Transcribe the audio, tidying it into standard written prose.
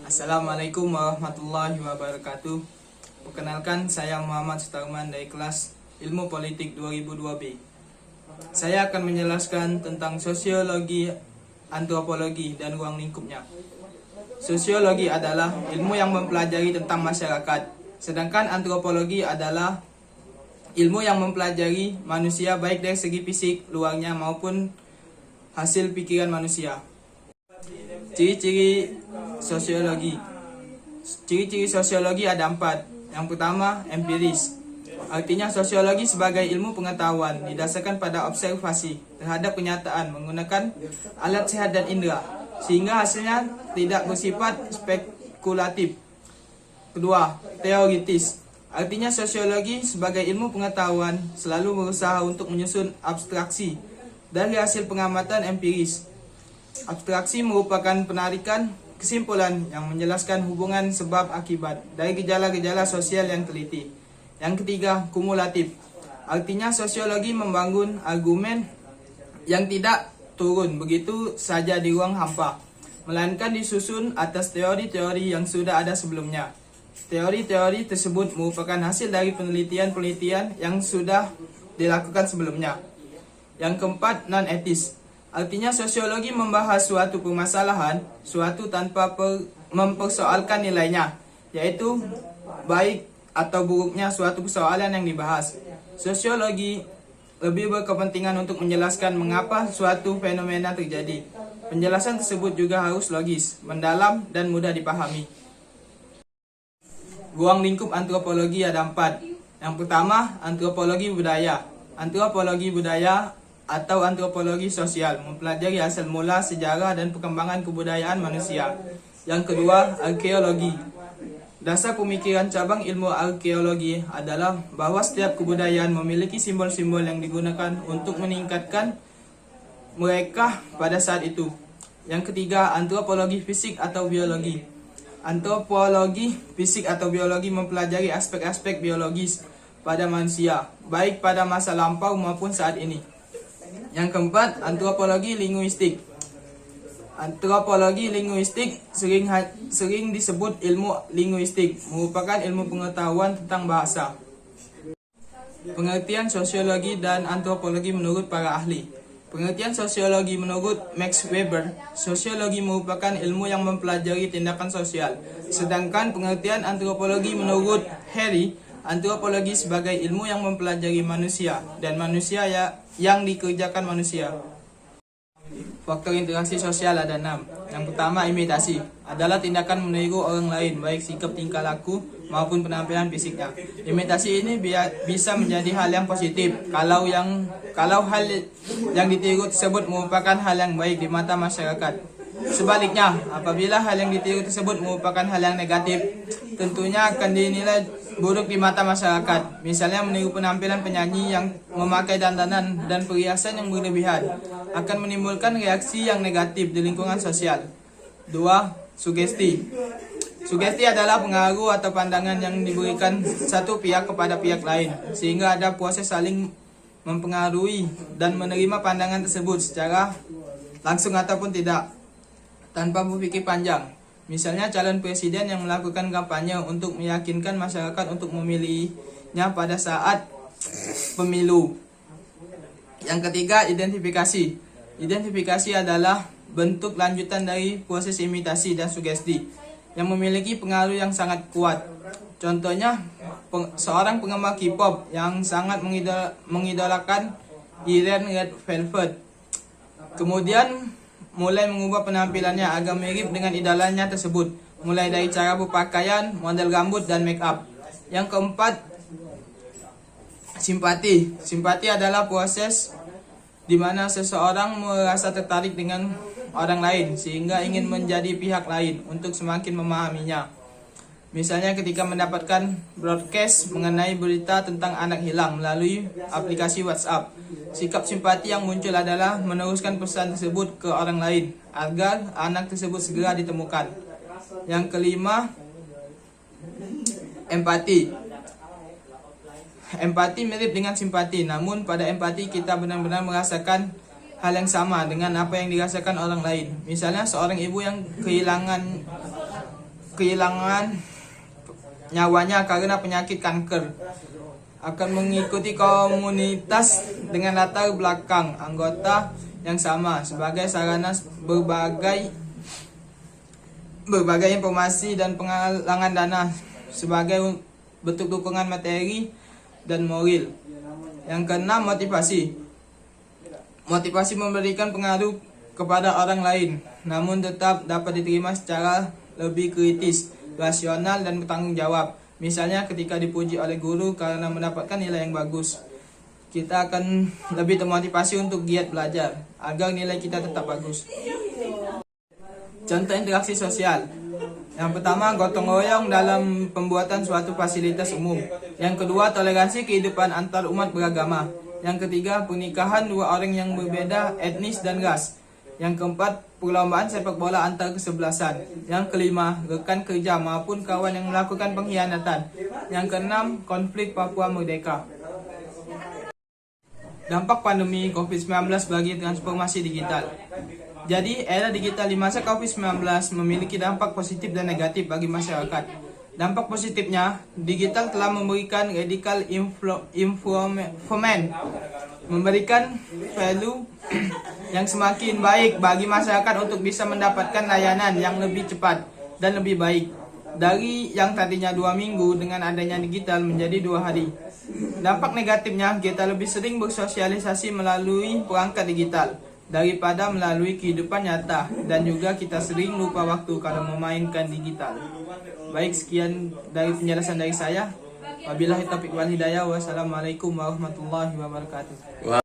Assalamualaikum warahmatullahi wabarakatuh. Perkenalkan, saya Muhammad Sutarman dari kelas Ilmu Politik 2002B. Saya akan menjelaskan tentang sosiologi, antropologi, dan ruang lingkupnya. Sosiologi adalah ilmu yang mempelajari tentang masyarakat, sedangkan antropologi adalah ilmu yang mempelajari manusia baik dari segi fisik, luarnya maupun hasil pikiran manusia. Ciri-ciri sosiologi. Ciri-ciri sosiologi ada 4. Yang pertama, empiris. Artinya sosiologi sebagai ilmu pengetahuan didasarkan pada observasi terhadap kenyataan menggunakan alat sehat dan indera, sehingga hasilnya tidak bersifat spekulatif. Kedua, teoritis. Artinya sosiologi sebagai ilmu pengetahuan selalu berusaha untuk menyusun abstraksi dari hasil pengamatan empiris. Abstraksi merupakan penarikan kesimpulan yang menjelaskan hubungan sebab akibat dari gejala-gejala sosial yang teliti. Yang ketiga, kumulatif. Artinya sosiologi membangun argumen yang tidak turun begitu saja di ruang hampa, melainkan disusun atas teori-teori yang sudah ada sebelumnya. Teori-teori tersebut merupakan hasil dari penelitian-penelitian yang sudah dilakukan sebelumnya. Yang keempat, non-etis. Artinya sosiologi membahas suatu permasalahan, suatu tanpa mempersoalkan nilainya, yaitu baik atau buruknya suatu persoalan yang dibahas. Sosiologi lebih berkepentingan untuk menjelaskan mengapa suatu fenomena terjadi. Penjelasan tersebut juga harus logis, mendalam, dan mudah dipahami. Ruang lingkup antropologi ada 4. Yang pertama, antropologi budaya. Antropologi budaya atau antropologi sosial mempelajari asal mula, sejarah, dan perkembangan kebudayaan manusia. Yang kedua, arkeologi. Dasar pemikiran cabang ilmu arkeologi adalah bahwa setiap kebudayaan memiliki simbol-simbol yang digunakan untuk meningkatkan mereka pada saat itu. Yang ketiga, antropologi fisik atau biologi. Antropologi fisik atau biologi mempelajari aspek-aspek biologis pada manusia, baik pada masa lampau maupun saat ini. Yang keempat, antropologi linguistik. Antropologi linguistik sering disebut ilmu linguistik, merupakan ilmu pengetahuan tentang bahasa. Pengertian sosiologi dan antropologi menurut para ahli. Pengertian sosiologi menurut Max Weber, sosiologi merupakan ilmu yang mempelajari tindakan sosial. Sedangkan pengertian antropologi menurut Harry, antropologi sebagai ilmu yang mempelajari manusia dan manusia yang dikerjakan manusia. Faktor interaksi sosial ada 6. Yang pertama, imitasi. Adalah tindakan meniru orang lain, baik sikap tingkah laku maupun penampilan fisiknya. Imitasi ini bisa menjadi hal yang positif kalau hal yang ditiru tersebut merupakan hal yang baik di mata masyarakat. Sebaliknya, apabila hal yang ditiru tersebut merupakan hal yang negatif, tentunya akan dinilai buruk di mata masyarakat. Misalnya meniru penampilan penyanyi yang memakai dandanan dan perhiasan yang berlebihan akan menimbulkan reaksi yang negatif di lingkungan sosial. 2. Sugesti. Sugesti adalah pengaruh atau pandangan yang diberikan satu pihak kepada pihak lain, sehingga ada proses saling mempengaruhi dan menerima pandangan tersebut secara langsung ataupun tidak, tanpa berpikir panjang. Misalnya calon presiden yang melakukan kampanye untuk meyakinkan masyarakat untuk memilihnya pada saat pemilu. Yang ketiga, identifikasi. Identifikasi adalah bentuk lanjutan dari proses imitasi dan sugesti yang memiliki pengaruh yang sangat kuat. Contohnya, seorang penggemar K-pop yang sangat mengidolakan Red Velvet, kemudian mulai mengubah penampilannya agar mirip dengan idolanya tersebut, mulai dari cara berpakaian, model rambut, dan make up. Yang keempat, simpati. Simpati adalah proses di mana seseorang merasa tertarik dengan orang lain sehingga ingin menjadi pihak lain untuk semakin memahaminya. Misalnya ketika mendapatkan broadcast mengenai berita tentang anak hilang melalui aplikasi WhatsApp. Sikap simpati yang muncul adalah meneruskan pesan tersebut ke orang lain agar anak tersebut segera ditemukan. Yang kelima, empati. Empati mirip dengan simpati, namun pada empati kita benar-benar merasakan hal yang sama dengan apa yang dirasakan orang lain. Misalnya seorang ibu yang kehilangan kehilangan nyawanya karena penyakit kanker. Akan mengikuti komunitas dengan latar belakang anggota yang sama sebagai sarana berbagai informasi dan penggalangan dana sebagai bentuk dukungan materi dan moral. Yang keenam, motivasi. Motivasi memberikan pengaruh kepada orang lain, namun tetap dapat diterima secara lebih kritis, rasional, dan bertanggung jawab. Misalnya ketika dipuji oleh guru karena mendapatkan nilai yang bagus, kita akan lebih termotivasi untuk giat belajar agar nilai kita tetap bagus. Contoh interaksi sosial. Yang pertama, gotong royong dalam pembuatan suatu fasilitas umum. Yang kedua, toleransi kehidupan antar umat beragama. Yang ketiga, pernikahan dua orang yang berbeda etnis dan ras. Yang keempat, perlombaan sepak bola antar kesebelasan. Yang kelima, rekan kerja maupun kawan yang melakukan pengkhianatan. Yang keenam, konflik Papua Merdeka. Dampak pandemi COVID-19 bagi transformasi digital. Jadi, era digital di masa COVID-19 memiliki dampak positif dan negatif bagi masyarakat. Dampak positifnya, digital telah memberikan radical improvement, memberikan value yang semakin baik bagi masyarakat untuk bisa mendapatkan layanan yang lebih cepat dan lebih baik. Dari yang tadinya 2 minggu dengan adanya digital menjadi 2 hari. Dampak negatifnya, kita lebih sering bersosialisasi melalui perangkat digital daripada melalui kehidupan nyata, dan juga kita sering lupa waktu kalau memainkan digital. Baik, sekian dari penjelasan dari saya. Wabillahi taufiq wal hidayah. Wassalamualaikum warahmatullahi wabarakatuh.